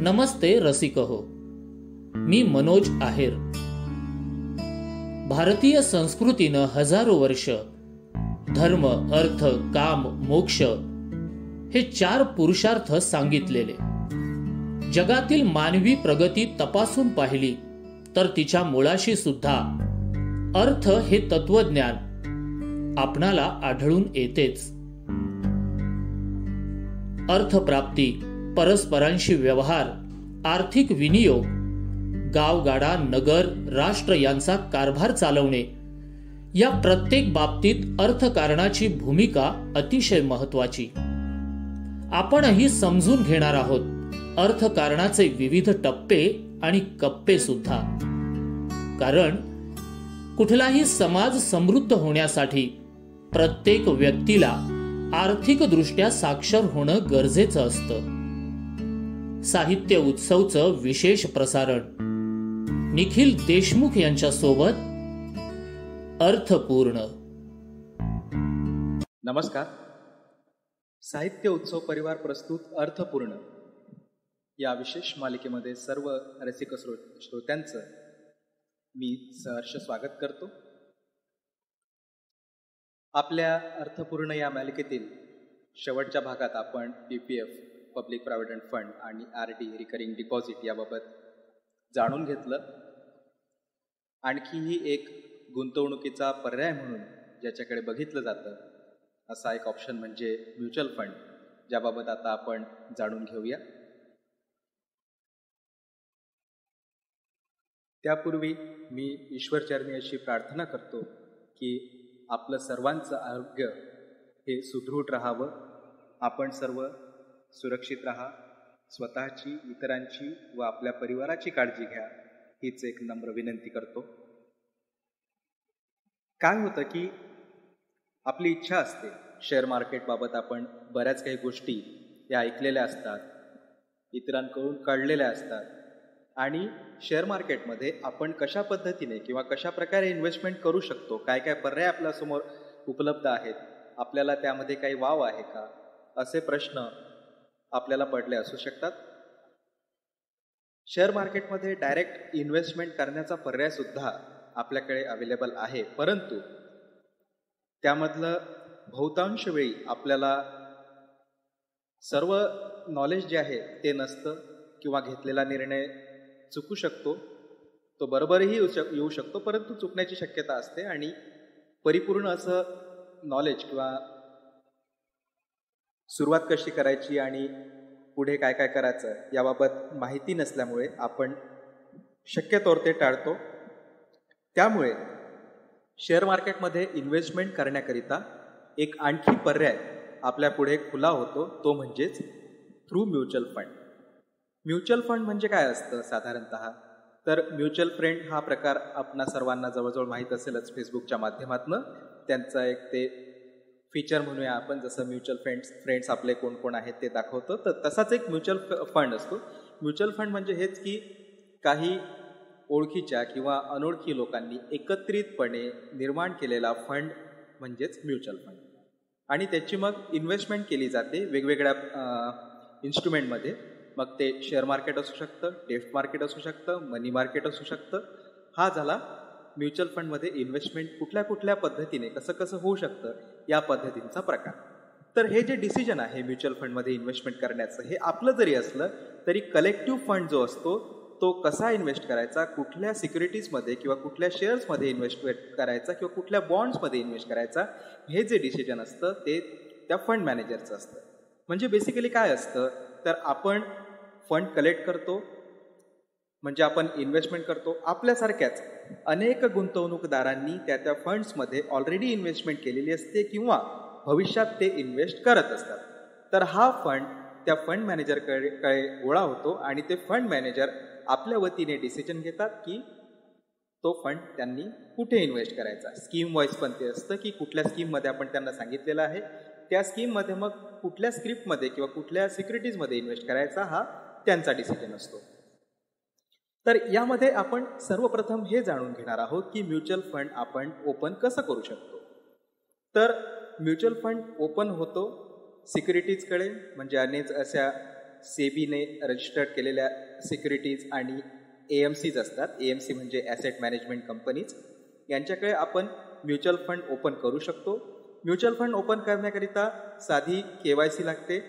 नमस्ते रसिकहो, मी मनोज आहेर. भारतीय संस्कृतीनं हजारो वर्ष धर्म, अर्थ, काम, मोक्ष हे 4 पुरुषार्थ सांगितलेले. जगातील मानवी प्रगती तपासून पाहिली तर तिच्या मुळाशी सुद्धा अर्थ हे तत्वज्ञान आपणाला आढळून येतेच. अर्थप्राप्ती, परस्परांशी व्यवहार, आर्थिक विनियोग, गावगाडा, नगर, राष्ट्र यांचा कारभार चालवणे या प्रत्येक बाबतीत अर्थकारणाची भूमिका अतिशय महत्वाची. आपणही समजून घेणार आहोत अर्थकारणाचे विविध टप्पे आणि कप्पे सुद्धा. कारण कुठलाही समाज समृद्ध होण्यासाठी प्रत्येक व्यक्तीला आर्थिक दृष्ट्या साक्षर होणं गरजेचं असतं. साहित्य उत्सवचं विशेष प्रसारण निखिल देशमुख यांच्या सोबत अर्थपूर्ण. नमस्कार. साहित्य उत्सव परिवार प्रस्तुत अर्थपूर्ण या विशेष मालिकेमध्ये सर्व रसिक श्रोत्यांचं मी सहर्ष स्वागत करतो. आपल्या अर्थपूर्ण या मालिकेतील शेवटच्या भागात आपण PPF, पब्लिक प्रॉव्हिडंट फंड आणि RD, रिकरिंग डिपॉझिट याबाबत जाणून घेतलं. आणखीही एक गुंतवणुकीचा पर्याय म्हणून ज्याच्याकडे बघितलं जातं असा एक ऑप्शन म्हणजे म्युच्युअल फंड, ज्याबाबत आता आपण जाणून घेऊया. त्यापूर्वी मी ईश्वरचरणी अशी प्रार्थना करतो की आपलं सर्वांचं आरोग्य हे सुदृढ राहावं, आपण सर्व सुरक्षित राहा, स्वतःची, इतरांची व आपल्या परिवाराची काळजी घ्या, हीच एक नम्र विनंती करतो. काय होतं की आपली इच्छा असते, शेअर मार्केटबाबत आपण बऱ्याच काही गोष्टी या ऐकलेल्या असतात, इतरांकडून कळलेल्या असतात आणि शेअर मार्केटमध्ये आपण कशा पद्धतीने किंवा कशा प्रकारे इन्व्हेस्टमेंट करू शकतो, काय काय पर्याय आपल्यासमोर उपलब्ध आहेत, आपल्याला त्यामध्ये काही वाव आहे का, असे प्रश्न आपल्याला पडले असू शकतात. शेअर मार्केटमध्ये डायरेक्ट इन्व्हेस्टमेंट करण्याचा पर्याय सुद्धा आपल्याकडे अवेलेबल आहे, परंतु त्यामधलं बहुतांश वेळी आपल्याला सर्व नॉलेज जे आहे ते नसतं किंवा घेतलेला निर्णय चुकू शकतो. तो बरोबरही येऊ शकतो, परंतु चुकण्याची शक्यता असते आणि परिपूर्ण असं नॉलेज किंवा सुरुवात कशी करायची आणि पुढे काय काय करायचं याबाबत माहिती नसल्यामुळे आपण शक्यतोवर ते टाळतो. त्यामुळे शेअर मार्केटमध्ये इन्व्हेस्टमेंट करण्याकरिता एक आणखी पर्याय आपल्या पुढे खुला होतो, तो म्हणजेच through mutual fund. Mutual fund म्हणजे काय असतं साधारणतः? तर म्युच्युअल फंड हा प्रकार आपणा सर्वांना जवळजवळ माहीत असेलच. फेसबुकच्या माध्यमातून त्यांचा एक ते फीचर म्हणूया आपण, जसं म्युच्युअल फ्रेंड्स आपले कोण कोण आहेत ते दाखवतं, तर तसाच एक म्युच्युअल फंड असतो. म्युच्युअल फंड म्हणजे हेच की काही ओळखीच्या किंवा अनोळखी लोकांनी एकत्रितपणे निर्माण केलेला फंड म्हणजेच म्युच्युअल फंड, आणि त्याची मग इन्व्हेस्टमेंट केली जाते वेगवेगळ्या इन्स्ट्रुमेंटमध्ये. मग ते शेअर मार्केट असू शकतं, डेट मार्केट असू शकतं, मनी मार्केट असू शकतं. हा झाला म्युच्युअल फंडमध्ये इन्व्हेस्टमेंट कुठल्या कुठल्या पद्धतीने कसं कसं होऊ शकतं या पद्धतींचा प्रकार. तर हे जे डिसिजन आहे म्युच्युअल फंडमध्ये इन्व्हेस्टमेंट करण्याचं, हे आपलं जरी असलं तरी कलेक्टिव्ह फंड जो असतो तो कसा इन्व्हेस्ट करायचा, कुठल्या सिक्युरिटीजमध्ये किंवा कुठल्या शेअर्समध्ये इन्व्हेस्ट करायचा किंवा कुठल्या बॉन्ड्समध्ये इन्व्हेस्ट करायचा, हे जे डिसिजन असतं ते त्या फंड मॅनेजरचं असतं. म्हणजे बेसिकली काय असतं, तर आपण फंड कलेक्ट करतो, म्हणजे आपण इन्व्हेस्टमेंट करतो. आपल्यासारख्याच अनेक गुंतवणूकदारांनी त्या फंड्समध्ये ऑलरेडी इन्व्हेस्टमेंट केलेली असते किंवा भविष्यात ते इन्व्हेस्ट करत असतात. तर हा फंड त्या फंड मॅनेजरकडे गोळा होतो आणि ते फंड मॅनेजर आपल्या वतीने डिसिजन घेतात की तो फंड त्यांनी कुठे इन्व्हेस्ट करायचा. स्कीम वाईज पण ते असतं की कुठल्या स्कीममध्ये आपण त्यांना सांगितलेलं आहे, त्या स्कीममध्ये मग कुठल्या स्क्रिप्टमध्ये किंवा कुठल्या सिक्युरिटीजमध्ये इन्व्हेस्ट करायचा हा त्यांचा डिसिजन असतो. तर यामध्ये आपण सर्वप्रथम हे जाणून घेणार आहोत की म्युच्युअल फंड आपण ओपन कसं करू शकतो. तर म्युच्युअल फंड ओपन होतो सिक्युरिटीजकडे, म्हणजे अनेक अशा सेबीने रजिस्टर्ड केलेल्या सिक्युरिटीज आणि AMCs असतात. AMC म्हणजे ॲसेट मॅनेजमेंट कंपनीज. यांच्याकडे आपण म्युच्युअल फंड ओपन करू शकतो. म्युच्युअल फंड ओपन करण्याकरिता साधी KYC लागते.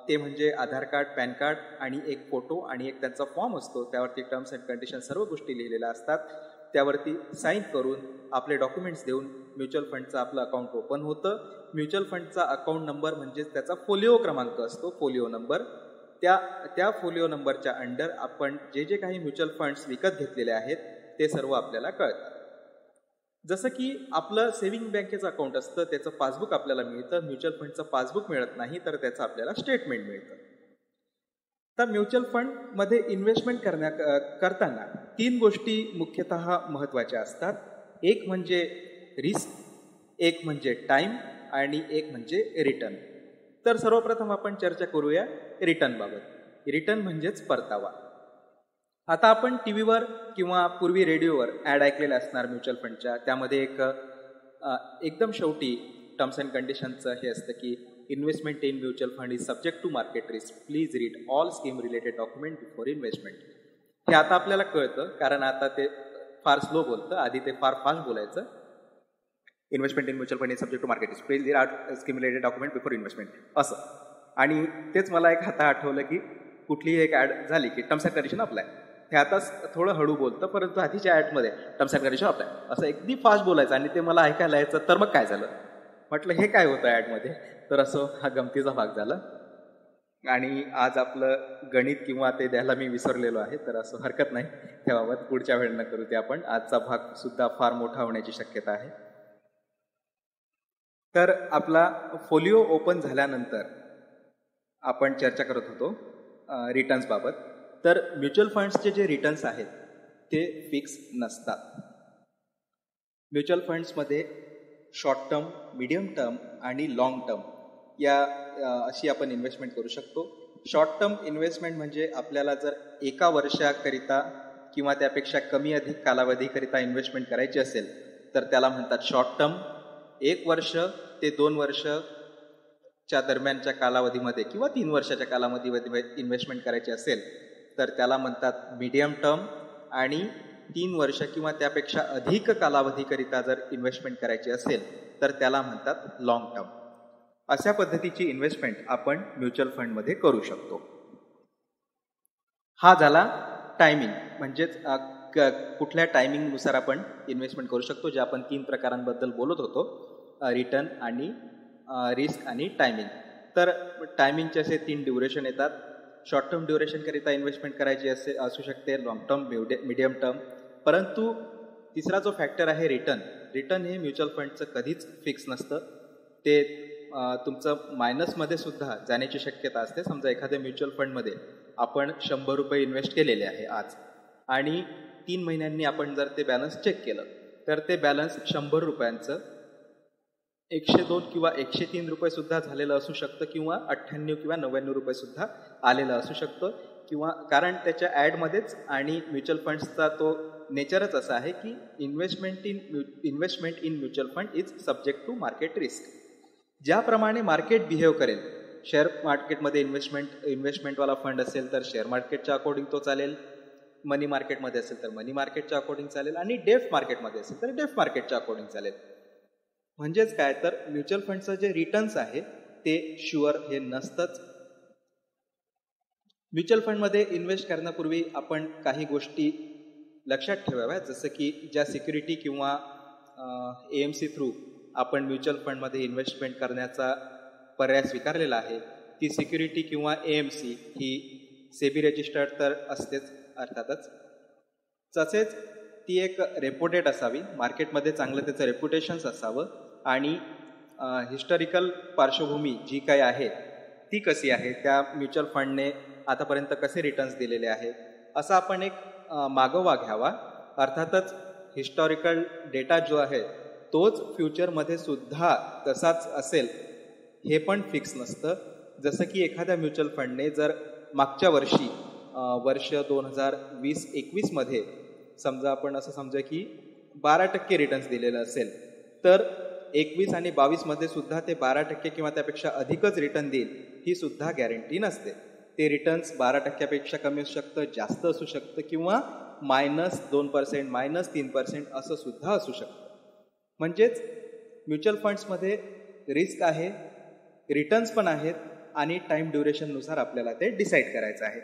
ते म्हणजे आधार कार्ड, पॅन कार्ड आणि एक फोटो आणि एक त्यांचा फॉर्म असतो. त्यावरती टर्म्स अँड कंडिशन सर्व गोष्टी लिहिलेल्या असतात. त्यावरती साईन करून आपले डॉक्युमेंट्स देऊन म्युच्युअल फंडचं आपलं अकाउंट ओपन होतं. म्युच्युअल फंडचा अकाउंट नंबर म्हणजे त्याचा फोलिओ क्रमांक असतो, फोलिओ नंबर. त्या फोलिओ नंबरच्या अंडर आपण जे काही म्युच्युअल फंड्स विकत घेतलेले आहेत ते सर्व आपल्याला कळतात. जसं की आपलं सेव्हिंग बँकेचं अकाउंट असतं, त्याचं पासबुक आपल्याला मिळतं. म्युच्युअल फंडचं पासबुक मिळत नाही, तर त्याचं आपल्याला स्टेटमेंट मिळतं. तर म्युच्युअल फंडमध्ये इन्व्हेस्टमेंट करताना 3 गोष्टी मुख्यतः महत्त्वाच्या असतात. एक म्हणजे रिस्क, एक म्हणजे टाईम आणि एक म्हणजे रिटर्न. तर सर्वप्रथम आपण चर्चा करूया रिटर्नबाबत. रिटर्न म्हणजेच परतावा. आता आपण टीव्हीवर किंवा पूर्वी रेडिओवर ॲड ऐकलेल्या असणार म्युच्युअल फंडच्या. त्यामध्ये एकदम शेवटी टर्म्स अँड कंडिशनचं हे असतं की investment in mutual fund is subject to market risk. Please read all scheme related document before investment. हे आता आपल्याला कळतं, कारण आता ते फार स्लो बोलतं. आधी ते फार फास्ट बोलायचं. Investment in mutual fund is subject to market risk. Please read scheme related document before investment असं. आणि तेच मला एक आता आठवलं की कुठलीही एक ॲड झाली की टर्म्स अँड कंडिशन अप्लाय. हे आता थोडं हळू बोलतं, परंतु आधीच्या ॲडमध्ये टर्म्स अँड कंडिशन अप्लाय असं अगदी फास्ट बोलायचं आणि ते मला ऐकायला यायचं. तर मग काय झालं, म्हटलं हे काय होतं ॲडमध्ये. तर असं हा गमतीचा भाग झाला. आणि आज आपलं गणित किंवा ते द्यायला मी विसरलेलो आहे, तर असं हरकत नाही. त्याबाबत पुढच्या वेळेला करू ते आपण. आजचा भाग सुद्धा फार मोठा होण्याची शक्यता आहे. तर आपला फोलिओ ओपन झाल्यानंतर आपण चर्चा करत होतो रिटर्न्सबाबत. तर म्युच्युअल फंड्सचे जे रिटर्न्स आहेत ते फिक्स नसतात. म्युच्युअल फंड्समध्ये शॉर्ट टर्म, मीडियम टर्म आणि लाँग टर्म अशी आपण इन्व्हेस्टमेंट करू शकतो. शॉर्ट टर्म इन्व्हेस्टमेंट म्हणजे आपल्याला जर 1 वर्षाकरिता किंवा त्यापेक्षा कमी अधिक कालावधीकरिता इन्व्हेस्टमेंट करायची असेल तर त्याला म्हणतात शॉर्ट टर्म. 1 वर्ष ते 2 वर्षच्या दरम्यानच्या कालावधीमध्ये किंवा 3 वर्षाच्या कालावधीमध्ये इन्व्हेस्टमेंट करायची असेल तर त्याला म्हणतात मीडियम टर्म. आणि 3 वर्ष किंवा त्यापेक्षा अधिक कालावधीकरिता जर इन्व्हेस्टमेंट करायची असेल तर त्याला म्हणतात लाँग टर्म. अशा पद्धतीची इन्व्हेस्टमेंट आपण म्युच्युअल फंडमध्ये करू शकतो. हा झाला टायमिंग, म्हणजेच कुठल्या टायमिंगनुसार आपण इन्व्हेस्टमेंट करू शकतो, जे आपण 3 प्रकारांबद्दल बोलत होतो, रिटर्न आणि रिस्क आणि टायमिंग. तर टायमिंगचे असे 3 ड्युरेशन येतात. शॉर्ट टर्म ड्युरेशनकरिता इन्व्हेस्टमेंट करायची असू शकते, लाँग टर्म, मीडियम टर्म. परंतु तिसरा जो फॅक्टर आहे रिटर्न हे म्युच्युअल फंडचं कधीच फिक्स नसतं. ते तुमचं मायनसमध्ये सुद्धा जाण्याची शक्यता असते. समजा एखाद्या म्युच्युअल फंडमध्ये आपण 100 रुपये इन्व्हेस्ट केलेले आहे आज, आणि 3 महिन्यांनी आपण जर ते बॅलन्स चेक केलं तर ते बॅलन्स 100 रुपयांचं 102 किंवा 103 रुपये सुद्धा झालेलं असू शकतं, किंवा 98 किंवा 99 रुपये सुद्धा आलेलं असू शकतं. किंवा कारण त्याच्या ॲडमध्येच आणि म्युच्युअल फंड्सचा तो नेचरच असा आहे की investment in mutual fund is subject to market risk. ज्याप्रमाणे मार्केट बिहेव करेल, शेअर मार्केटमध्ये इन्व्हेस्टमेंटवाला फंड असेल तर शेअर मार्केटच्या अकॉर्डिंग तो चालेल, मनी मार्केटमध्ये असेल तर मनी मार्केटच्या अकॉर्डिंग चालेल, आणि डेफ्ट मार्केटमध्ये असेल तर डेफ्ट मार्केटच्या अकॉर्डिंग चालेल. म्हणजेच काय, तर म्युच्युअल फंडचं जे रिटर्न्स आहे ते शुअर हे नसतंच. म्युच्युअल फंडमध्ये इन्व्हेस्ट करण्यापूर्वी आपण काही गोष्टी लक्षात ठेवाव्या. जसं की ज्या सिक्युरिटी किंवा AMC थ्रू आपण म्युच्युअल फंडमध्ये इन्व्हेस्टमेंट करण्याचा पर्याय स्वीकारलेला आहे, ती सिक्युरिटी किंवा AMC ही सेबी रजिस्टर्ड तर असतेच अर्थातच. तसेच ती एक रेप्युटेड असावी, मार्केटमध्ये चांगलं त्याचं रेप्युटेशन्स असावं, आणि हिस्टॉरिकल पार्श्वभूमी जी काही आहे ती कशी आहे, त्या म्युच्युअल फंडने आतापर्यंत कसे रिटर्न्स दिलेले आहेत, असा आपण एक मागोवा घ्यावा. अर्थातच हिस्टॉरिकल डेटा जो आहे तोच फ्युचरमध्ये सुद्धा तसाच असेल हे पण फिक्स नसतं. जसं की एखाद्या म्युच्युअल फंडने जर मागच्या वर्षी वर्ष 2020-21 मध्ये समजा आपण असं समजा की 12% रिटर्न्स दिलेलं असेल, तर 21 आणि 22 मध्ये सुद्धा ते 12% किंवा त्यापेक्षा अधिकच रिटर्न देईल ही सुद्धा गॅरंटी नसते. ते रिटर्न्स 12% कमी असू शकतं, जास्त असू शकतं, किंवा -2%, -3% असं सुद्धा असू शकतं. म्हणजेच म्युच्युअल फंड्समध्ये रिस्क आहे, रिटर्न्स पण आहेत आणि टाईम ड्युरेशननुसार आपल्याला ते डिसाईड करायचं आहे.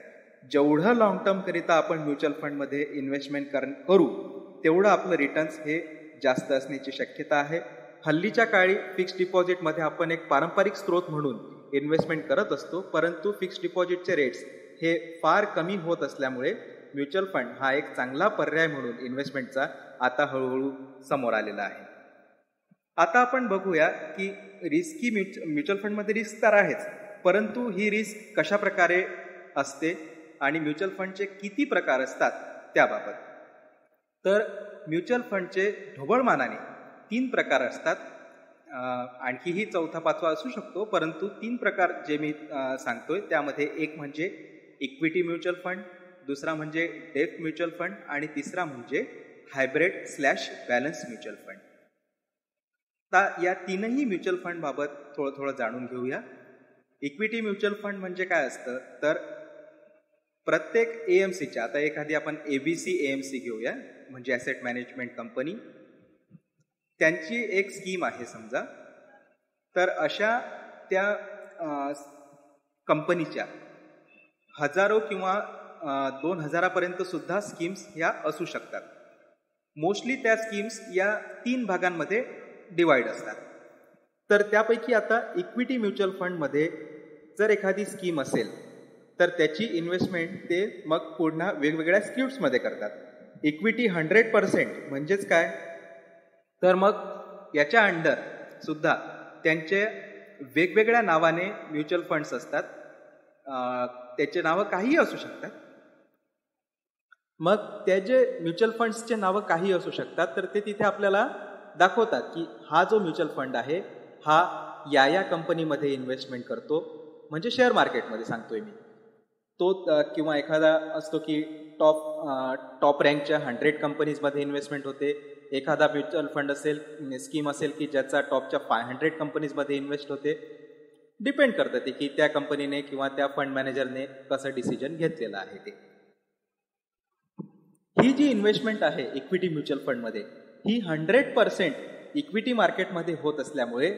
जेवढं लॉंग टर्म करिता आपण म्युच्युअल फंडमध्ये इन्व्हेस्टमेंट करू तेवढं आपलं रिटर्न्स हे जास्त असण्याची शक्यता आहे. हल्लीच्या काळी फिक्स्ड डिपॉझिटमध्ये आपण एक पारंपरिक स्रोत म्हणून इन्व्हेस्टमेंट करत असतो, परंतु फिक्स्ड डिपॉझिटचे रेट्स हे फार कमी होत असल्यामुळे म्युच्युअल फंड हा एक चांगला पर्याय म्हणून इन्व्हेस्टमेंटचा आता हळूहळू समोर आलेला आहे. आता आपण बघूया की म्युच्युअल फंडमध्ये रिस्क तर आहेच, परंतु ही रिस्क कशा प्रकारे असते आणि म्युच्युअल फंडचे किती प्रकार असतात त्याबाबत. तर म्युच्युअल फंडचे ढोबळमानाने 3 प्रकार असतात. आणखीही 4था 5वा असू शकतो, परंतु 3 प्रकार जे मी सांगतोय त्यामध्ये एक म्हणजे इक्विटी म्युच्युअल फंड, दुसरा म्हणजे डेट म्युच्युअल फंड आणि तिसरा म्हणजे हायब्रिड/बॅलन्स म्युच्युअल फंड. आता या 3ही म्युच्युअल फंड बाबत थोडं जाणून घेऊया. इक्विटी म्युच्युअल फंड म्हणजे काय असतं, तर प्रत्येक एएमसीच्या, आता एखादी आपण ABC एएमसी घेऊया म्हणजे ॲसेट मॅनेजमेंट कंपनी, त्यांची एक स्कीम आहे समजा, तर अशा त्या कंपनीच्या हजारो किंवा 2000 सुद्धा स्कीम्स ह्या असू शकतात. मोस्टली त्या स्कीम्स या 3 भागांमध्ये डिवाइड असतात. तर त्यापैकी आता इक्विटी म्युच्युअल फंडमध्ये जर एखादी स्कीम असेल तर त्याची इन्व्हेस्टमेंट ते मग पुन्हा वेगवेगळ्या स्क्रिप्ट्समध्ये करतात. इक्विटी 100% म्हणजेच काय, तर मग याच्या अंडर सुद्धा त्यांचे वेगवेगळ्या नावाने म्युच्युअल फंड्स असतात. त्याचे नावं काहीही असू शकतात. मग त्याचे म्युच्युअल फंड्सचे नावं काही असू शकतात, तर ते तिथे आपल्याला दाखवतात की हा जो म्युच्युअल फंड आहे हा या कंपनीमध्ये इन्व्हेस्टमेंट करतो, म्हणजे शेअर मार्केटमध्ये सांगतोय मी तो, किंवा एखादा असतो की टॉप रँकच्या 100 कंपनीजमध्ये इन्व्हेस्टमेंट होते. एखादा म्युच्युअल फंड असेल, स्कीम असेल की ज्याचा टॉपच्या 500 कंपनीजमध्ये इन्व्हेस्ट होते. डिपेंड करतं ते की त्या कंपनीने किंवा त्या फंड मॅनेजरने कसं डिसिजन घेतलेलं आहे ते. ही जी इन्व्हेस्टमेंट आहे इक्विटी म्युच्युअल फंडमध्ये ही 100% इक्विटी मार्केटमध्ये होत असल्यामुळे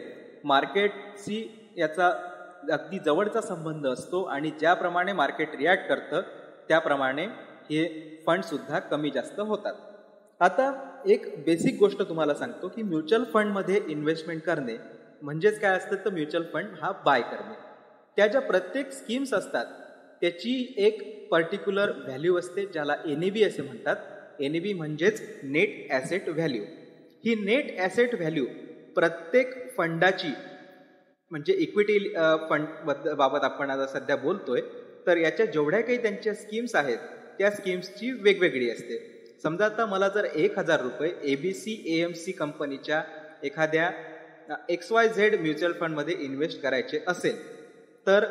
मार्केटशी याचा अगदी जवळचा संबंध असतो आणि ज्याप्रमाणे मार्केट रिॲक्ट करतं त्याप्रमाणे हे फंडसुद्धा कमी जास्त होतात. आता एक बेसिक गोष्ट तुम्हाला सांगतो की म्युच्युअल फंडमध्ये इन्व्हेस्टमेंट करणे म्हणजेच काय असतं, तर म्युच्युअल फंड हा बाय करणे. त्या ज्या प्रत्येक स्कीम्स असतात त्याची एक पर्टिक्युलर व्हॅल्यू असते ज्याला NAV असे म्हणतात. NAV म्हणजेच नेट ॲसेट व्हॅल्यू. ही नेट ॲसेट व्हॅल्यू प्रत्येक फंडाची, म्हणजे इक्विटी फंड बाबत आपण आता सध्या बोलतोय, तर याच्या जेवढ्या काही त्यांच्या स्कीम्स आहेत त्या स्कीम्सची वेगवेगळी असते. समजा आता मला जर 1000 रुपये ABC AMC कंपनीच्या एखाद्या XYZ म्युच्युअल फंडमध्ये इन्व्हेस्ट करायचे असेल, तर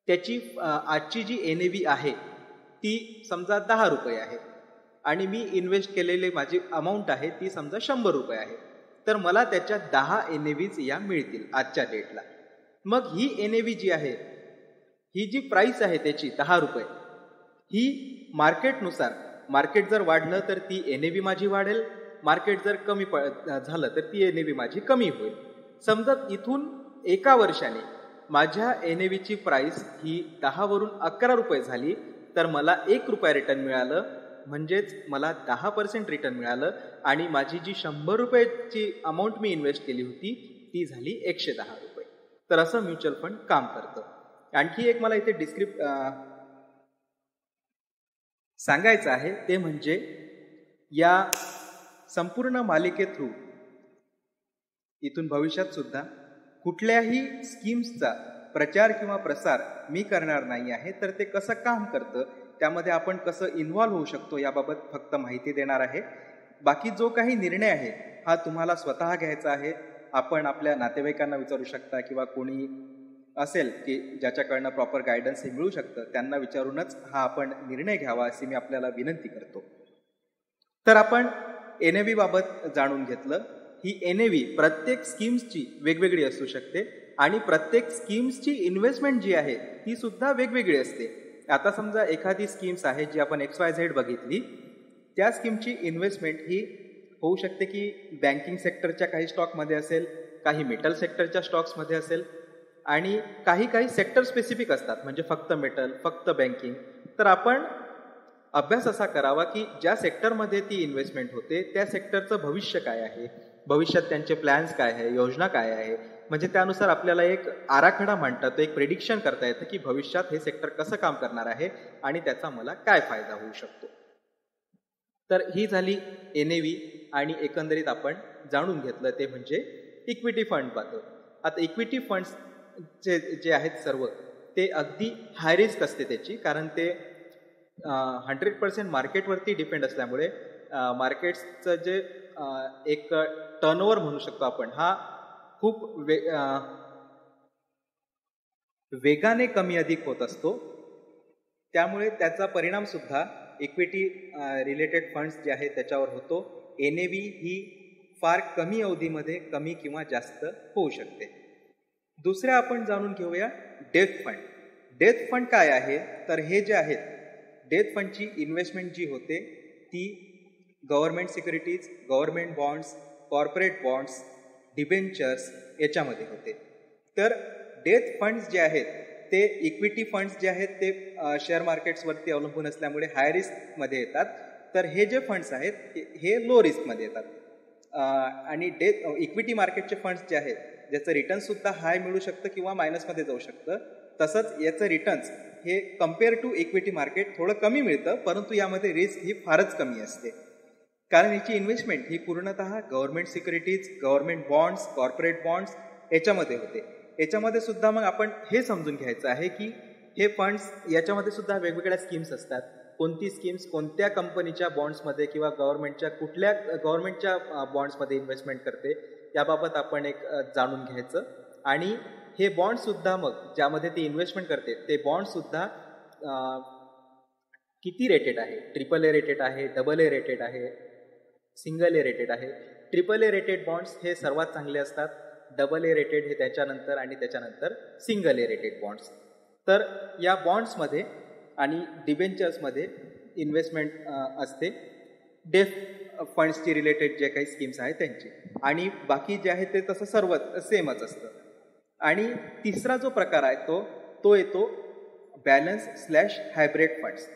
त्याची आजची जी NAV आहे ती समजा 10 रुपये आहे आणि मी इन्व्हेस्ट केलेली माझी अमाऊंट आहे ती समजा 100 रुपये आहे. तर मला त्याच्या 10 NAVs या मिळतील आजच्या डेटला. मग ही NAV जी आहे, ही जी प्राइस आहे त्याची 10 रुपये, ही मार्केटनुसार, मार्केट जर वाढलं तर ती NAV माझी वाढेल, मार्केट जर कमी झालं तर ती NAV माझी कमी होईल. समजा इथून एका वर्षाने माझ्या NAVची प्राइस ही 10 वरून 11 रुपये झाली, तर मला 1 रुपया रिटर्न मिळालं, म्हणजेच मला 10% रिटर्न मिळालं आणि माझी जी 100 रुपयाची अमाऊंट मी इन्व्हेस्ट केली होती ती झाली 110 रुपये. तर असं म्युच्युअल फंड काम करतं. आणखी एक मला इथे सांगायचं आहे ते म्हणजे या संपूर्ण मालिके थ्रू इथून भविष्यात सुद्धा कुठल्याही स्कीम्सचा प्रचार किंवा प्रसार मी करणार नाही आहे. तर ते कसं काम करतं, त्यामध्ये आपण कसं इन्व्हॉल्व्ह होऊ शकतो याबाबत फक्त माहिती देणार आहे. बाकी जो काही निर्णय आहे हा तुम्हाला स्वतः घ्यायचा आहे. आपण आपल्या नातेवाईकांना विचारू शकता किंवा कोणी असेल की ज्याच्याकडनं प्रॉपर गायडन्स हे मिळू शकतं, त्यांना विचारूनच हा आपण निर्णय घ्यावा अशी मी आपल्याला विनंती करतो. तर आपण NAV बाबत जाणून घेतलं. ही NAV प्रत्येक स्कीम्सची वेगवेगळी असू शकते. आणि प्रत्येक स्कीम्सची इन्व्हेस्टमेंट जी आहे ती सुद्धा वेगवेगळी असते. आता समजा एखादी स्कीम्स आहे जी आपण XYZ बघितली, त्या स्कीमची इन्व्हेस्टमेंट ही होऊ शकते की बँकिंग सेक्टरच्या काही स्टॉकमध्ये असेल, काही मेटल सेक्टरच्या स्टॉक्समध्ये असेल आणि काही सेक्टर स्पेसिफिक असतात, म्हणजे फक्त मेटल, फक्त बँकिंग. तर आपण अभ्यास असा करावा की ज्या सेक्टरमध्ये ती इन्व्हेस्टमेंट होते त्या सेक्टरचं भविष्य काय आहे, भविष्यात त्यांचे प्लॅन्स काय आहे, योजना काय आहे, म्हणजे त्यानुसार आपल्याला एक आराखडा म्हणता येतो, एक प्रेडिक्शन करता येतं की भविष्यात हे सेक्टर कसं काम करणार आहे आणि त्याचा मला काय फायदा होऊ शकतो. तर ही झाली NAV आणि एकंदरीत आपण जाणून घेतलं ते म्हणजे इक्विटी फंड बद्दल. आता इक्विटी फंड्स जे आहेत सर्व ते अगदी हाय रिस्क असते त्याची, कारण ते 100% मार्केटवरती डिपेंड असल्यामुळे मार्केट्सचं जे एक टर्नओव्हर म्हणू शकतो आपण, हा खूप वेगाने कमी अधिक होत असतो. त्यामुळे त्याचा परिणाम सुद्धा इक्विटी रिलेटेड फंड्स जे आहेत त्याच्यावर होतो. NAV ही फार कमी अवधीमध्ये कमी किंवा जास्त होऊ शकते. दुसऱ्या आपण जाणून घेऊया डेथ फंड. डेथ फंड काय आहे, तर हे जे आहेत डेथ फंडची इन्व्हेस्टमेंट जी होते ती government securities, government bonds, corporate bonds, debentures याच्यामध्ये होते. तर डेथ फंड्स जे आहेत ते इक्विटी फंड्स जे आहेत ते शेअर मार्केट्सवरती अवलंबून असल्यामुळे हाय रिस्कमध्ये येतात. तर हे जे फंड्स आहेत हे लो रिस्कमध्ये येतात. आणि इक्विटी मार्केटचे फंड्स जे आहेत ज्याचं रिटर्नसुद्धा हाय मिळू शकतं किंवा मायनसमध्ये जाऊ शकतं, तसंच याचं रिटर्न्स हे कम्पेअर टू इक्विटी मार्केट थोडं कमी मिळतं, परंतु यामध्ये रिस्क ही फारच कमी असते. कारण याची इन्व्हेस्टमेंट ही पूर्णतः government securities, government bonds, corporate bonds याच्यामध्ये होते. याच्यामध्ये सुद्धा मग आपण हे समजून घ्यायचं आहे की हे फंड्स याच्यामध्ये सुद्धा वेगवेगळ्या स्कीम्स असतात. कोणती स्कीम्स कोणत्या कंपनीच्या बॉन्ड्समध्ये किंवा कुठल्या गव्हर्नमेंटच्या बॉन्ड्समध्ये इन्व्हेस्टमेंट करते याबाबत आपण एक जाणून घ्यायचं. आणि हे बॉन्डसुद्धा मग ज्यामध्ये ती इन्व्हेस्टमेंट करते ते बॉन्डसुद्धा किती रेटेड आहे, AAA रेटेड आहे, AA रेटेड आहे, सिंगल A रेटेड आहे. AAA रेटेड बॉन्ड्स हे सर्वात चांगले असतात, AA रेटेड हे त्याच्यानंतर आणि त्याच्यानंतर सिंगल A रेटेड बॉन्ड्स. तर या बॉन्ड्समध्ये आणि डिबेंचर्समध्ये इन्व्हेस्टमेंट असते डेथ फंड्सची रिलेटेड जे काही स्कीम्स आहेत त्यांची, आणि बाकी जे आहे ते तसं सर्व सेमच असतं. आणि तिसरा जो प्रकार आहे तो येतो बॅलन्स/हायब्रिड फंड्स.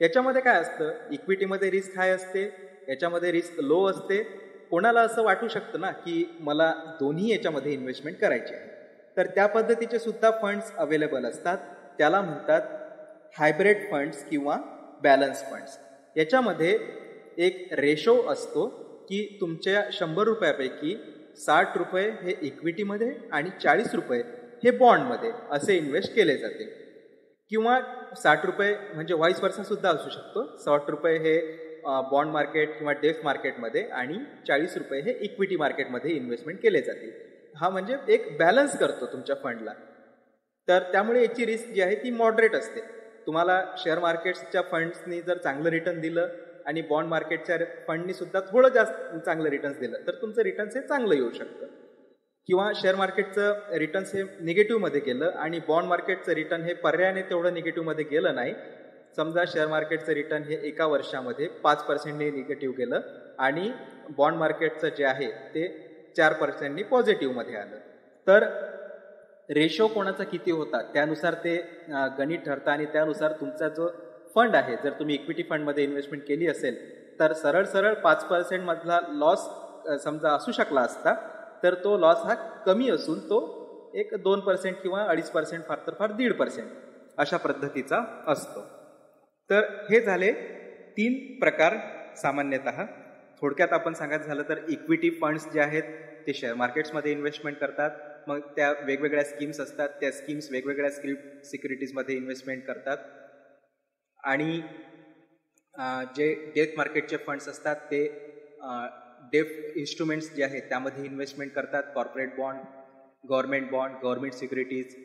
याच्यामध्ये काय असतं, इक्विटीमध्ये रिस्क हाय असते, याच्यामध्ये रिस्क लो असते. कोणाला असं वाटू शकतं ना की मला दोन्ही याच्यामध्ये इन्व्हेस्टमेंट करायची आहे, तर त्या पद्धतीचे सुद्धा फंड्स अवेलेबल असतात. त्याला म्हणतात हायब्रिड फंड्स किंवा बॅलन्स फंड्स. याच्यामध्ये एक रेशो असतो की तुमच्या 100 रुपयापैकी 60 रुपये हे इक्विटीमध्ये आणि 40 रुपये हे बॉन्डमध्ये असे इन्व्हेस्ट केले जाते. किंवा 60 रुपये म्हणजे व्हाईस वर्सा सुद्धा असू शकतो. 60 रुपये हे बॉन्ड मार्केट किंवा डेफ मार्केटमध्ये आणि 40 रुपये हे इक्विटी मार्केटमध्ये इन्व्हेस्टमेंट केले जाते. हा म्हणजे एक बॅलन्स करतो तुमच्या फंडला. तर त्यामुळे याची रिस्क जी आहे ती मॉडरेट असते. तुम्हाला शेअर मार्केट्सच्या फंड्सनी जर चांगलं रिटर्न दिलं आणि बॉन्ड मार्केटच्या फंडनी सुद्धा थोडं जास्त चांगलं रिटर्न्स दिलं तर तुमचं रिटर्न्स हे चांगलं येऊ शकतं. किंवा शेअर मार्केटचं रिटर्न्स हे निगेटिव्हमध्ये गेलं आणि बॉन्ड मार्केटचं रिटर्न हे पर्यायाने तेवढं निगेटिव्हमध्ये गेलं नाही. समजा शेअर मार्केटचं रिटर्न हे एका वर्षामध्ये 5%ने निगेटिव्ह गेलं आणि बॉन्ड मार्केटचं जे आहे ते 4%नी पॉझिटिव्हमध्ये आलं, तर रेशो कोणाचा किती होता त्यानुसार ते गणित ठरतं. आणि त्यानुसार तुमचा जो फंड आहे, जर तुम्ही इक्विटी फंडमध्ये इन्व्हेस्टमेंट केली असेल तर सरळ 5% मधला लॉस समजा असू शकला असता, तर तो लॉस हा कमी असून तो एक 2% किंवा 2.5%, फार तर फार 1.5% अशा पद्धतीचा असतो. तर हे झाले 3 प्रकार सामान्यतः. थोडक्यात आपण सांगायचं झालं तर इक्विटी फंड्स जे आहेत ते शेअर मार्केट्समध्ये इन्व्हेस्टमेंट करतात. मग त्या वेगवेगळ्या स्कीम्स असतात, त्या स्कीम्स वेगवेगळ्या सिक्युरिटीजमध्ये इन्व्हेस्टमेंट करतात. आणि जे डेथ मार्केटचे फंड्स असतात ते डेफ इन्स्ट्रुमेंट्स जे आहेत त्यामध्ये इन्व्हेस्टमेंट करतात. Corporate bond, government securities,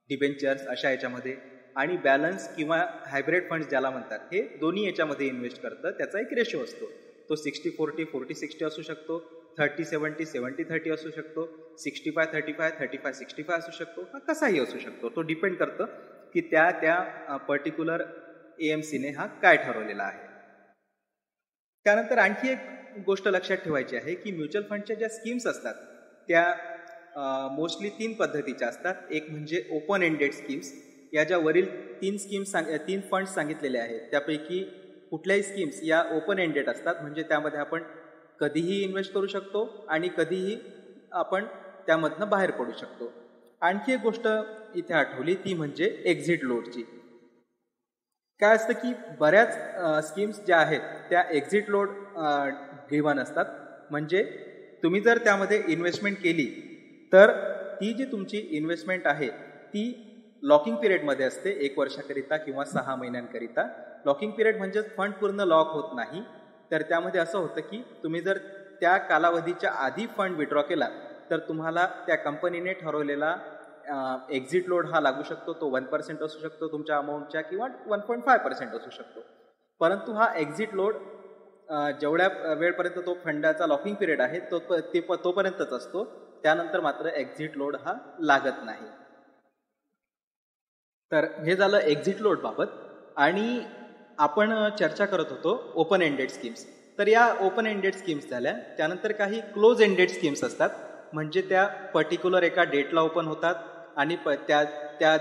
debentures अशा याच्यामध्ये. आणि बॅलन्स किंवा हायब्रिड फंड्स ज्याला म्हणतात हे दोन्ही याच्यामध्ये इन्व्हेस्ट करतं. त्याचा एक रेशो असतो, तो 60-40, 40-60 असू शकतो, 30-70, 70-30 असू शकतो, 65-35, 35-65 असू शकतो, हा कसाही असू शकतो. तो डिपेंड करतं की त्या पर्टिक्युलर AMCने हा काय ठरवलेला आहे. त्यानंतर आणखी एक गोष्ट लक्षात ठेवायची आहे की म्युच्युअल फंडच्या ज्या स्कीम्स असतात त्या मोस्टली 3 पद्धतीच्या असतात. एक म्हणजे ओपन एंडेड स्कीम्स. या ज्या वरील 3 फंड्स सांगितलेले आहेत त्यापैकी कुठल्याही स्कीम्स या ओपन एंडेड असतात, म्हणजे त्यामध्ये आपण कधीही इन्व्हेस्ट करू शकतो आणि कधीही आपण त्यामधनं बाहेर पडू शकतो. आणखी एक गोष्ट इथे आठवली ती म्हणजे एक्झिट लोडची. काय असतं की बऱ्याच स्कीम्स ज्या आहेत त्या एक्झिट लोड ड्रिव्हन असतात. म्हणजे तुम्ही जर त्यामध्ये इन्व्हेस्टमेंट केली तर ती जी तुमची इन्व्हेस्टमेंट आहे ती लॉकिंग पिरियडमध्ये असते, 1 वर्षाकरिता किंवा 6 महिन्यांकरिता. लॉकिंग पिरियड म्हणजे फंड पूर्ण लॉक होत नाही. तर त्यामध्ये असं होतं की तुम्ही जर त्या कालावधीच्या आधी फंड विड्रॉ केला तर तुम्हाला त्या कंपनीने ठरवलेला एक्झिट लोड हा लागू शकतो. तो 1% असू शकतो तुमच्या अमाऊंटच्या किंवा 1.5% असू शकतो. परंतु हा एक्झिट लोड जेवढ्या वेळपर्यंत तो फंडाचा लॉकिंग पिरियड आहे तोपर्यंतच असतो. त्यानंतर मात्र एक्झिट लोड हा लागत नाही. तर हे झालं एक्झिट लोड बाबत. आणि आपण चर्चा करत होतो ओपन एंडेड स्कीम्स. तर या ओपन एंडेड स्कीम्स झाल्या. त्यानंतर काही क्लोज एंडेड स्कीम्स असतात, म्हणजे त्या पर्टिक्युलर एका डेटला ओपन होतात आणि त्या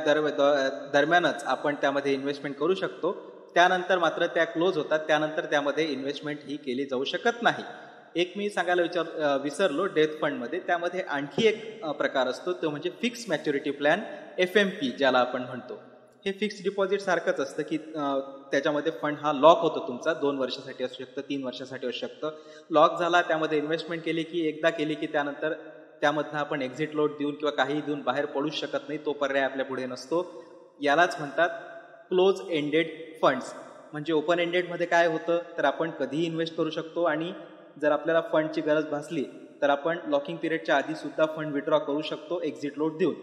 दरम्यानच आपण त्यामध्ये इन्व्हेस्टमेंट करू शकतो. त्यानंतर मात्र त्या क्लोज होतात, त्यानंतर त्यामध्ये इन्व्हेस्टमेंट ही केली जाऊ शकत नाही. एक मी सांगायला विसरलो डेथ फंडमध्ये, त्यामध्ये आणखी एक प्रकार असतो, तो म्हणजे फिक्स मॅच्युरिटी प्लॅन, FMP ज्याला आपण म्हणतो. हे फिक्स डिपॉझिट सारखंच असतं की त्याच्यामध्ये फंड हा लॉक होतो तुमचा. 2 वर्षासाठी असू शकतं, 3 वर्षासाठी असू शकतं. लॉक झाला, त्यामध्ये इन्व्हेस्टमेंट केली की एकदा केली की त्यानंतर त्यामधनं आपण एक्झिट लोड देऊन किंवा काही देऊन बाहेर पडूच शकत नाही. तो पर्याय आपल्या पुढे नसतो. यालाच म्हणतात क्लोज एंडेड फंड्स. म्हणजे ओपन एंडेडमध्ये काय होतं तर आपण कधीही इन्व्हेस्ट करू शकतो आणि जर आपल्याला फंडची गरज भासली तर आपण लॉकिंग पिरियडच्या आधी सुद्धा फंड विड्रॉ करू शकतो एक्झिट लोड देऊन.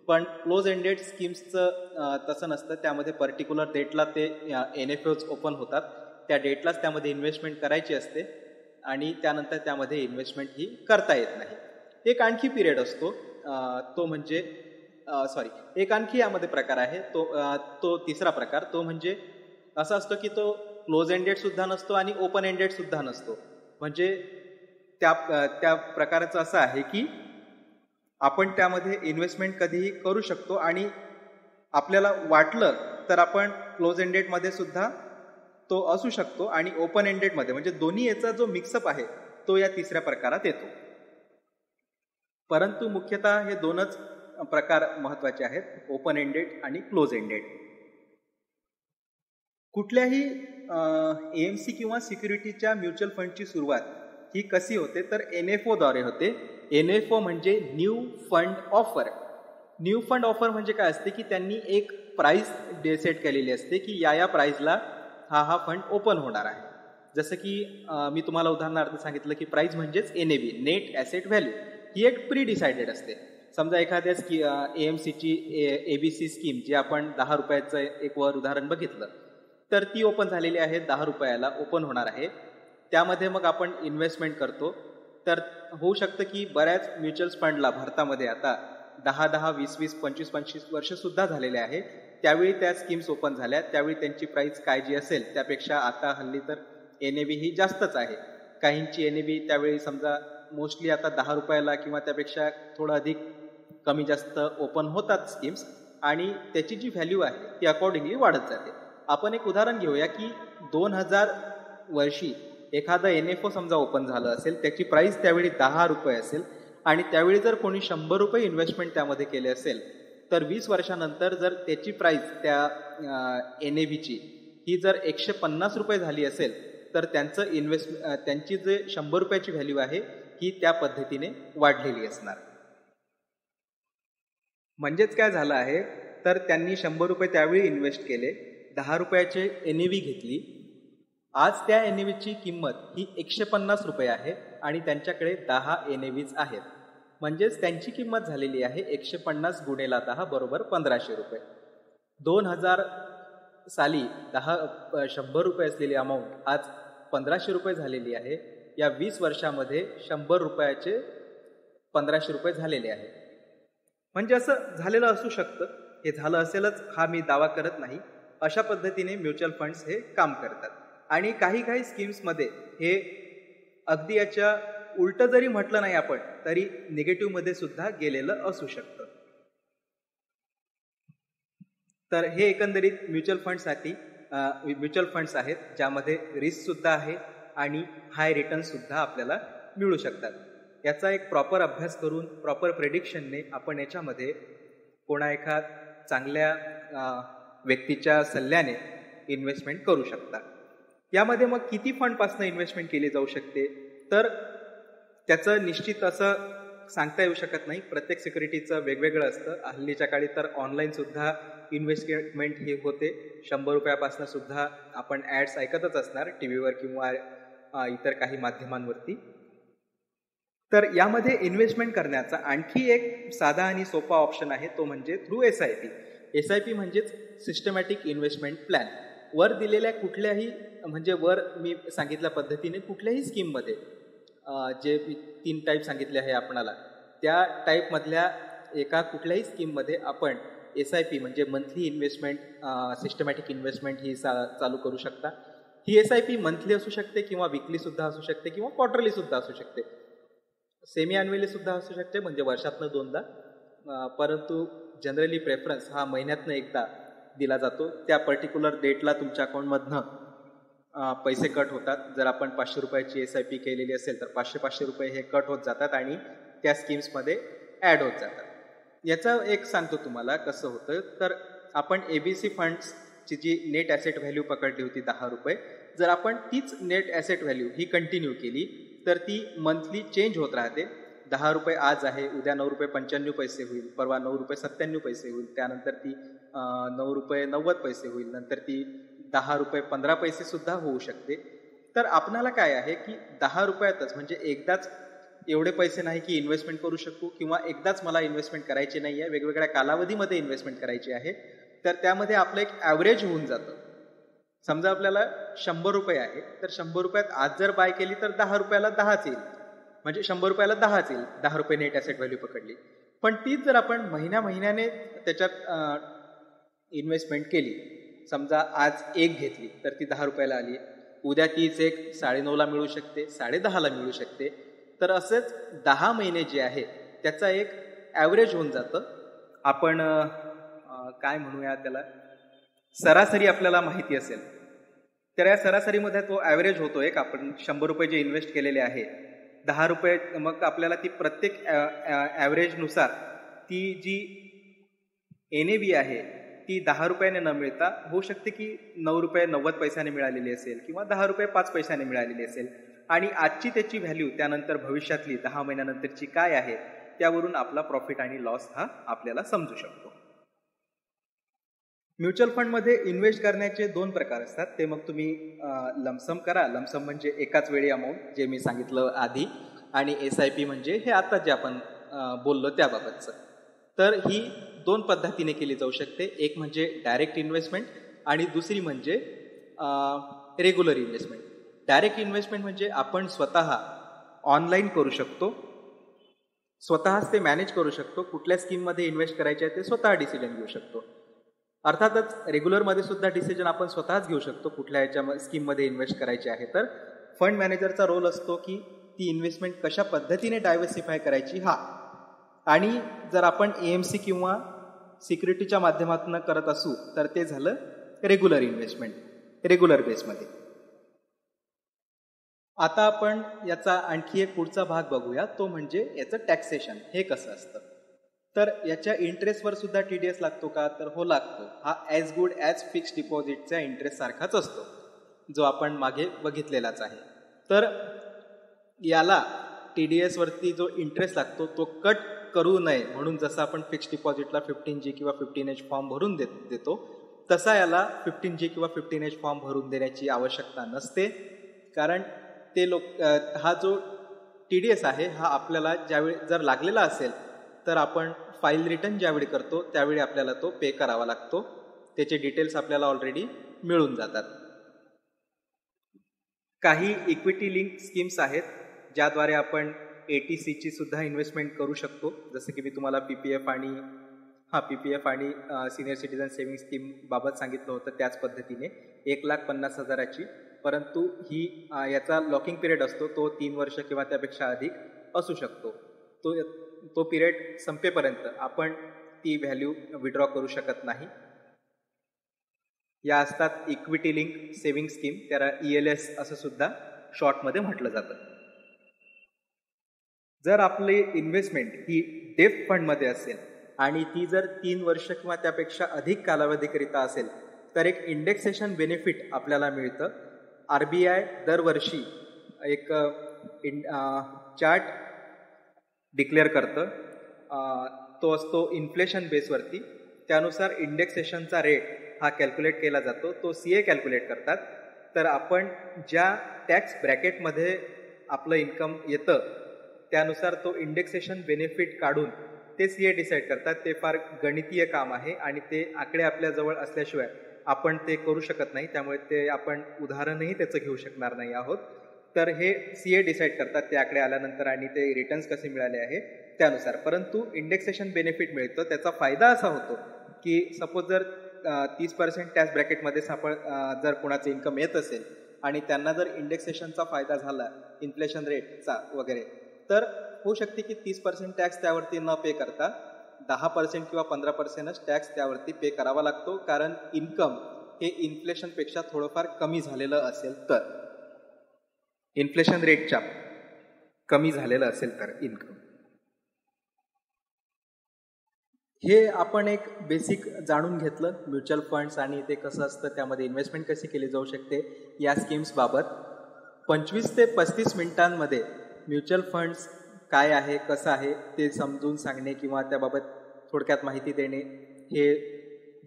पण क्लोज एंडेड स्कीम्सचं तसं नसतं. त्यामध्ये पर्टिक्युलर डेटला ते NFOs ओपन होतात, त्या डेटलाच त्यामध्ये इन्व्हेस्टमेंट करायची असते आणि त्यानंतर त्यामध्ये इन्व्हेस्टमेंट ही करता येत नाही. एक आणखी पिरियड असतो तो म्हणजे एक आणखी यामध्ये प्रकार आहे तो तिसरा प्रकार. तो म्हणजे असा असतो की तो क्लोज एंडेड सुद्धा नसतो आणि ओपन एंडेड सुद्धा नसतो. म्हणजे त्या प्रकाराचं असं आहे की आपण त्यामध्ये इन्व्हेस्टमेंट कधीही करू शकतो आणि आपल्याला वाटलं तर आपण क्लोज एंडेडमध्ये सुद्धा तो असू शकतो आणि ओपन एंडेडमध्ये, म्हणजे दोन्ही याचा जो मिक्सअप आहे तो या तिसऱ्या प्रकारात येतो. परंतु मुख्यतः हे 2च प्रकार महत्त्वाचे आहेत, ओपन एंडेड आणि क्लोज एंडेड. कुठल्याही AMC किंवा सिक्युरिटीच्या म्युच्युअल फंडची सुरुवात ही कशी होते तर NFO द्वारे होते. NFO म्हणजे new fund offer. New fund offer म्हणजे काय असते की त्यांनी एक प्राइस सेट केलेली असते की या प्राइसला हा फंड ओपन होणार आहे. जसं की मी तुम्हाला उदाहरणार्थ सांगितलं की प्राइस म्हणजेच NAV, नेट ॲसेट व्हॅल्यू. ही एक प्री डिसाइडेड असते. समजा एखाद्या AMCची ABC स्कीम जी आपण 10 रुपयाचं एक वर उदाहरण बघितलं तर ती ओपन झालेली आहे, 10 रुपयाला ओपन होणार आहे. त्यामध्ये मग आपण इन्व्हेस्टमेंट करतो. तर होऊ शकतं की बऱ्याच म्युच्युअल फंडला भारतामध्ये आता 10-10, 20-20, 25-25 वर्षसुद्धा झालेले आहे. त्यावेळी त्या स्कीम्स ओपन झाल्या, त्यावेळी त्यांची प्राईस काय जी असेल त्यापेक्षा आता हल्ली तर NAV ही जास्तच आहे. काहींची NAV त्यावेळी समजा मोस्टली आता 10 रुपयाला किंवा त्यापेक्षा थोडं अधिक कमी जास्त ओपन होतात स्कीम्स आणि त्याची जी व्हॅल्यू आहे ती अकॉर्डिंगली वाढत जाते. आपण एक उदाहरण घेऊया की 2000 वर्षी एखादा NFO समजा ओपन झालं असेल, त्याची प्राइस त्यावेळी 10 रुपये असेल आणि त्यावेळी जर कोणी 100 रुपये इन्व्हेस्टमेंट त्यामध्ये केले असेल तर 20 वर्षानंतर जर त्याची प्राइस त्या NAVची ही जर 150 रुपये झाली असेल तर त्यांची जे 100 रुपयाची व्हॅल्यू आहे ही त्या पद्धतीने वाढलेली असणार. म्हणजेच काय झालं आहे तर त्यांनी 100 रुपये त्यावेळी इन्व्हेस्ट केले, 10 रुपयाचे NAV घेतली. आज त्या NAVची किंमत ही 150 रुपये आहे आणि त्यांच्याकडे 10 NAVs आहेत. म्हणजेच त्यांची किंमत झालेली आहे 150 गुणेला 10 बरोबर 1500 रुपये. 2000 साली 100 रुपये असलेली अमाऊंट आज 1500 रुपये झालेली आहे. या 20 वर्षामध्ये 100 रुपयाचे 1500 रुपये झालेले आहे. म्हणजे असं झालेलं असू शकतं, हे झालं असेलच हा मी दावा करत नाही. अशा पद्धतीने म्युच्युअल फंड्स हे काम करतात. आणि काही स्कीम्समध्ये हे अगदी याच्या उलटं जरी म्हटलं नाही आपण तरी निगेटिव्हमध्ये सुद्धा गेलेलं असू शकतं. तर हे एकंदरीत म्युच्युअल फंड्स आहेत ज्यामध्ये रिस्क सुद्धा आहे आणि हाय रिटर्न सुद्धा आपल्याला मिळू शकतात. याचा एक प्रॉपर अभ्यास करून प्रॉपर प्रेडिक्शनने आपण याच्यामध्ये कोणा एका चांगल्या व्यक्तीच्या सल्ल्याने इन्व्हेस्टमेंट करू शकता. यामध्ये मग किती फंडपासून इन्व्हेस्टमेंट केली जाऊ शकते तर त्याचं निश्चित असं सांगता येऊ शकत नाही. प्रत्येक सिक्युरिटीचं वेगवेगळं असतं. हल्लीच्या काळी तर ऑनलाईन सुद्धा इन्व्हेस्टमेंट ही होते. 100 रुपयापासून सुद्धा आपण ॲड्स ऐकतच असणार टीव्हीवर किंवा इतर काही माध्यमांवरती. तर यामध्ये इन्व्हेस्टमेंट करण्याचा आणखी एक साधा आणि सोपा ऑप्शन आहे, तो म्हणजे थ्रू SIP. SIP म्हणजेच सिस्टमॅटिक इन्व्हेस्टमेंट प्लॅन. वर दिलेल्या कुठल्याही म्हणजे वर मी सांगितल्या पद्धतीने कुठल्याही स्कीममध्ये जे 3 टाईप सांगितले आहे आपणाला, त्या टाईपमधल्या एका कुठल्याही स्कीममध्ये आपण SIP म्हणजे मंथली इन्व्हेस्टमेंट सिस्टमॅटिक इन्व्हेस्टमेंट ही चालू करू शकता. ही SIP मंथली असू शकते किंवा वीकली सुद्धा असू शकते किंवा क्वार्टरली सुद्धा असू शकते, सेमी ॲन्युअली सुद्धा असू शकते म्हणजे वर्षातनं 2दा. परंतु जनरली प्रेफरन्स हा महिन्यातनं एकदा दिला जातो. त्या पर्टिक्युलर डेटला तुमच्या अकाउंटमधनं पैसे कट होतात. जर आपण 500 रुपयाची SIP केलेली असेल तर 500 रुपये हे कट होत जातात आणि त्या स्कीम्समध्ये ॲड होत जातात. याचा एक सांगतो तुम्हाला कसं होतं. तर आपण ABC फंड्सची जी नेट ॲसेट व्हॅल्यू पकडली होती 10 रुपये, जर आपण तीच नेट ॲसेट व्हॅल्यू ही कंटिन्यू केली तर ती मंथली चेंज होत राहते. 10 रुपये आज आहे, उद्या 9 रुपये 95 पैसे होईल, परवा 9 रुपये 97 पैसे होईल, त्यानंतर ती 9 रुपये 90 पैसे होईल, नंतर ती 10 रुपये 15 पैसे सुद्धा होऊ शकते. तर आपणाला काय आहे की 10 रुपयातच म्हणजे एकदाच एवढे पैसे नाही की इन्व्हेस्टमेंट करू शकू किंवा एकदाच मला इन्व्हेस्टमेंट करायची नाही आहे, वेगवेगळ्या कालावधीमध्ये इन्व्हेस्टमेंट करायची आहे. तर त्यामध्ये आपलं एक ॲव्हरेज होऊन जातं. समजा आपल्याला 100 रुपये आहे तर 100 रुपयात आज जर बाय केली तर 10 रुपयाला 10च येईल, म्हणजे 100 रुपयाला 10च येईल. 10 रुपये नेट ॲसेट व्हॅल्यू पकडली. पण तीच जर आपण महिन्याने त्याच्यात इन्व्हेस्टमेंट केली, समजा आज 1 घेतली तर ती 10 रुपयाला आली, उद्या तीच 1 9.5ला मिळू शकते, 10.5ला मिळू शकते. तर असंच 10 महिने जे आहे त्याचा एक ॲव्हरेज होऊन जातं. आपण काय म्हणूया त्याला, सरासरी आपल्याला माहिती असेल तर या सरासरीमध्ये तो ॲव्हरेज होतो एक. आपण 100 रुपये जे इन्व्हेस्ट केलेले आहे 10 रुपये, मग आपल्याला ती प्रत्येक ॲव्हरेजनुसार ती जी NAV आहे ती 10 रुपयाने न मिळता होऊ शकते की 9 रुपये 90 पैशाने मिळालेली असेल किंवा 10 रुपये 5 पैशाने मिळालेली असेल. आणि आजची त्याची व्हॅल्यू त्यानंतर भविष्यातली 10 महिन्यानंतरची काय आहे त्यावरून आपला प्रॉफिट आणि लॉस हा आपल्याला समजू शकतो. म्युच्युअल फंडमध्ये इन्व्हेस्ट करण्याचे 2 प्रकार असतात. ते मग तुम्ही लमसम करा. लमसम म्हणजे एकाच वेळी अमाऊंट जे मी सांगितलं आधी, आणि SIP म्हणजे हे आता जे आपण बोललो त्याबाबतचं. तर ही 2 पद्धतीने केली जाऊ शकते. एक म्हणजे डायरेक्ट इन्व्हेस्टमेंट आणि दुसरी म्हणजे रेग्युलर इन्व्हेस्टमेंट. डायरेक्ट इन्व्हेस्टमेंट म्हणजे आपण स्वतः ऑनलाईन करू शकतो, स्वतःच ते मॅनेज करू शकतो. कुठल्या स्कीममध्ये इन्व्हेस्ट करायचे आहे ते स्वतः डिसिजन घेऊ शकतो. अर्थातच रेग्युलरमध्ये सुद्धा डिसिजन आपण स्वतःच घेऊ शकतो कुठल्या याच्या स्कीममध्ये इन्व्हेस्ट करायचे आहे. तर फंड मॅनेजरचा रोल असतो की ती इन्व्हेस्टमेंट कशा पद्धतीने डायव्हर्सिफाय करायची हा. आणि जर आपण AMC किंवा सिक्युरिटीच्या माध्यमातून करत असू तर ते झालं रेग्युलर इन्व्हेस्टमेंट, रेग्युलर बेसमध्ये. आता आपण याचा आणखी एक पुढचा भाग बघूया, तो म्हणजे याचं टॅक्सेशन हे कसं असतं. तर याच्या इंटरेस्टवर सुद्धा TDS लागतो का, तर हो लागतो. हा ॲज गुड ॲज फिक्स डिपॉझिटच्या इंटरेस्ट सारखाच असतो जो आपण मागे बघितलेलाच आहे. तर याला TDS वरती जो इंटरेस्ट लागतो तो कट करू नये म्हणून जसं आपण फिक्स डिपॉझिटला 15G किंवा 15H फॉर्म भरून देतो तसा याला 15G किंवा 15H फॉर्म भरून देण्याची आवश्यकता नसते. कारण ते हा जो TDS आहे हा आपल्याला ज्यावेळी जर लागलेला असेल तर आपण फाईल रिटर्न ज्यावेळी करतो त्यावेळी आपल्याला तो पे करावा लागतो. त्याचे डिटेल्स आपल्याला ऑलरेडी मिळून जातात. काही इक्विटी लिंक स्कीम्स आहेत ज्याद्वारे आपण ATCची सुद्धा इन्व्हेस्टमेंट करू शकतो. जसं की मी तुम्हाला PPF आणि सिनियर सिटीजन सेव्हिंग स्कीम बाबत सांगितलं होतं त्याच पद्धतीने 1,50,000ची. परंतु ही याचा लॉकिंग पिरियड असतो, तो 3 वर्ष किंवा त्यापेक्षा अधिक असू शकतो. तो पिरियड संपेपर्यंत आपण ती व्हॅल्यू विड्रॉ करू शकत नाही. या असतात इक्विटी लिंक सेव्हिंग स्कीम, त्याला ELS असं सुद्धा शॉर्टमध्ये म्हटलं जातं. जर आपली इन्व्हेस्टमेंट ही डेप्थ फंडमध्ये असेल आणि ती जर 3 वर्ष किंवा त्यापेक्षा अधिक कालावधीकरिता असेल तर एक इंडेक्सेशन बेनिफिट आपल्याला मिळतं. RBI दरवर्षी एक चार्ट डिक्लेअर करतं, तो असतो इन्फ्लेशन बेसवरती. त्यानुसार इंडेक्सेशनचा रेट हा कॅल्क्युलेट केला जातो, तो CA कॅल्क्युलेट करतात. तर आपण ज्या टॅक्स ब्रॅकेटमध्ये आपलं इन्कम येतं त्यानुसार तो इंडेक्सेशन बेनिफिट काढून ते CA डिसाईड करतात. ते फार गणितीय काम आहे आणि ते आकडे आपल्याजवळ असल्याशिवाय आपण ते करू शकत नाही, त्यामुळे ते आपण उदाहरणही त्याचं घेऊ शकणार नाही आहोत. तर हे CA डिसाईड करतात ते आकडे आल्यानंतर आणि ते रिटर्न्स कसे मिळाले आहे त्यानुसार. परंतु इंडेक्सेशन बेनिफिट मिळतं, त्याचा फायदा असा होतो की सपोज जर 30% टॅक्स ब्रॅकेटमध्ये जर कोणाचं इन्कम येत असेल आणि त्यांना जर इंडेक्सेशनचा फायदा झाला इन्फ्लेशन रेटचा वगैरे, तर होऊ शकते की 30% टॅक्स त्यावरती न पे करता 10% किंवा 15%च टॅक्स त्यावरती पे करावा लागतो, कारण इन्कम हे इन्फ्लेशनपेक्षा थोडंफार कमी झालेलं असेल तर, इन्फ्लेशन रेटच्या कमी झालेलं असेल तर इन्कम. हे आपण एक बेसिक जाणून घेतलं म्युच्युअल फंड्स आणि ते कसं असतं, त्यामध्ये इन्व्हेस्टमेंट कशी केली जाऊ शकते या स्कीम्सबाबत. 25 ते 35 मिनिटांमध्ये म्युच्युअल फंड्स काय आहे, कसं आहे ते समजून सांगणे किंवा त्याबाबत थोडक्यात माहिती देणे हे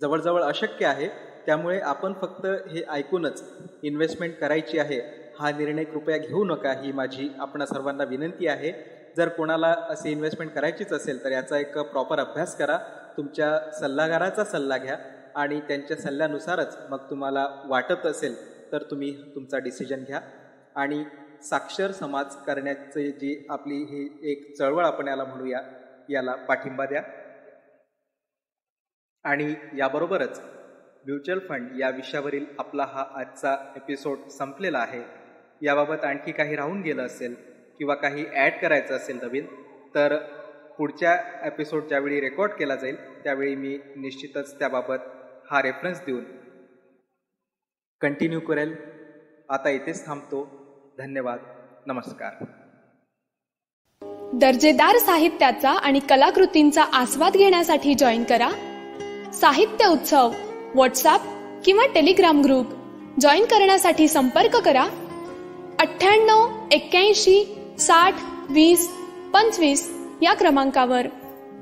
जवळजवळ अशक्य आहे. त्यामुळे आपण फक्त हे ऐकूनच इन्व्हेस्टमेंट करायची आहे हा निर्णय कृपया घेऊ नका, ही माझी आपणा सर्वांना विनंती आहे. जर कोणाला असे इन्व्हेस्टमेंट करायचीच असेल तर याचा एक प्रॉपर अभ्यास करा, तुमच्या सल्लागाराचा सल्ला घ्या आणि त्यांच्या सल्ल्यानुसारच मग तुम्हाला वाटत असेल तर तुम्ही तुमचा डिसिजन घ्या. आणि साक्षर समाज करण्याची जी आपली ही एक चळवळ आपण याला म्हणूया, याला पाठिंबा द्या. आणि याबरोबरच म्युच्युअल फंड या विषयावरील आपला हा आजचा एपिसोड संपलेला आहे. याबाबत आणखी काही राहून गेलं असेल किंवा काही ॲड करायचं असेल नवीन, तर पुढच्या एपिसोड ज्यावेळी रेकॉर्ड केला जाईल त्यावेळी मी निश्चितच त्याबाबत हा रेफरन्स देऊन कंटिन्यू करेल. आता इथेच थांबतो. धन्यवाद. नमस्कार. दर्जेदार साहित्याचा आणि कलाकृतींचा आस्वाद घेण्यासाठी जॉईन करा साहित्य उत्सव व्हॉट्सॲप किंवा टेलिग्राम ग्रुप. जॉईन करण्यासाठी संपर्क करा 98 81 60 20 25 या क्रमांकावर.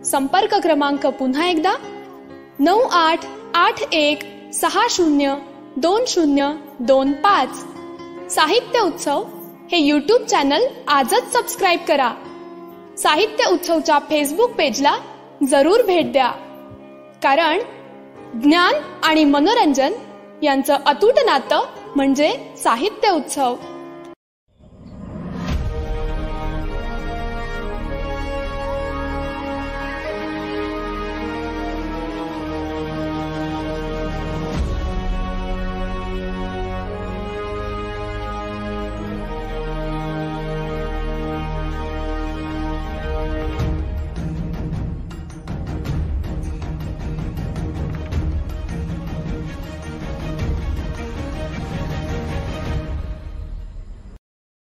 संपर्क क्रमांक पुन्हा एकदा 9881 60 2025. साहित्य उत्सव हे YouTube चॅनल आजच सबस्क्राईब करा. साहित्य उत्सवच्या फेसबुक पेजला जरूर भेट द्या, कारण ज्ञान आणि मनोरंजन यांचं अतूट नातं म्हणजे साहित्य उत्सव.